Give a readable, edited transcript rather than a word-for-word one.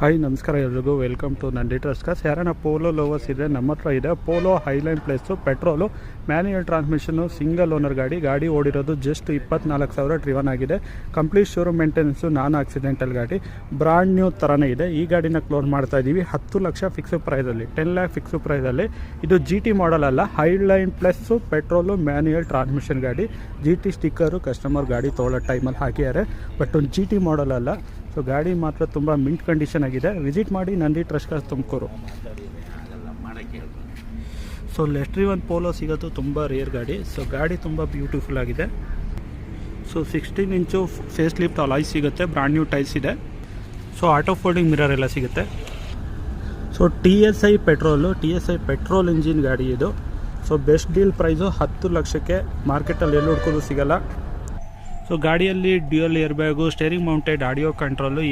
Hi ನಮಸ್ಕಾರ ಎಲ್ರಿಗೂ welcome to Nandi trust cars. ಯಾರನ್ನ ಪೋಲೋ ಲೋವರ್ಸ್ ಇದೆ ನಮ್ಮ ಹತ್ರ ಇದೆ. Polo highline plus, petrol, manual transmission, single owner ಗಾಡಿ ಓಡಿರೋದು ಜಸ್ಟ್ 24,000 ಡ್ರಿವನ್ ಆಗಿದೆ. Complete showroom maintenance, non accidental ಗಾಡಿ, ಬ್ರಾಂಡ್ ನ್ಯೂ ಥರನೇ ಇದೆ. ಈ ಗಾಡಿನ ಕ್ಲೋಸ್ ಮಾಡ್ತಾ ಇದ್ದೀವಿ 10 ಲಕ್ಷ ಫಿಕ್ಸ್ ಪ್ರೈಸಲ್ಲಿ, 10 ಲ್ಯಾಕ್ ಫಿಕ್ಸ್ ಪ್ರೈಸಲ್ಲಿ. ಇದು GT ಮಾಡಲ್ ಅಲ್ಲ, Highline plus, petrol, manual transmission ಗಾಡಿ. GT ಸ್ಟಿಕ್ಕರು ಕಸ್ಟಮರ್ ಗಾಡಿ ತೊಗೊಳ್ಳೋ ಟೈಮಲ್ಲಿ ಹಾಕಿದ್ದಾರೆ, ಬಟ್ ಒಂದು GT ಮಾಡಲ್ ಅಲ್ಲ. ಸೊ ಗಾಡಿ ಮಾತ್ರ ತುಂಬ ಮಿಂಟ್ ಕಂಡೀಷನ್ ಆಗಿದೆ. ವಿಸಿಟ್ ಮಾಡಿ Nandi trust cars Tumakuru. So ಲೆಸ್ಟ್ರಿ ಒಂದು ಪೋಲೋ ಸಿಗೋದು ತುಂಬ ರೇರ್ ಗಾಡಿ. ಸೊ ಗಾಡಿ ತುಂಬ ಬ್ಯೂಟಿಫುಲ್ ಆಗಿದೆ. ಸೊ 16 ಇಂಚು ಫೇಸ್ ಲಿಫ್ಟ್ ಅಲಾಯ್ ಸಿಗುತ್ತೆ, ಬ್ರಾಂಡ್ ನ್ಯೂ ಟೈಲ್ಸ್ ಇದೆ. ಸೊ ಆಟೋ ಫೋಲ್ಡಿಂಗ್ ಮಿರರ್ ಎಲ್ಲ ಸಿಗುತ್ತೆ. ಸೊ TSI ಪೆಟ್ರೋಲ್ ಇಂಜಿನ್ ಗಾಡಿ ಇದು. ಸೊ ಬೆಸ್ಟ್ ಡೀಲ್ ಪ್ರೈಸು 10 ಲಕ್ಷಕ್ಕೆ, ಮಾರ್ಕೆಟಲ್ಲಿ ಎಲ್ಲಿ ಹುಡ್ಕೋದು ಸಿಗಲ್ಲ. ಸೊ ಗಾಡಿಯಲ್ಲಿ dual air bag, steering mounted audio control,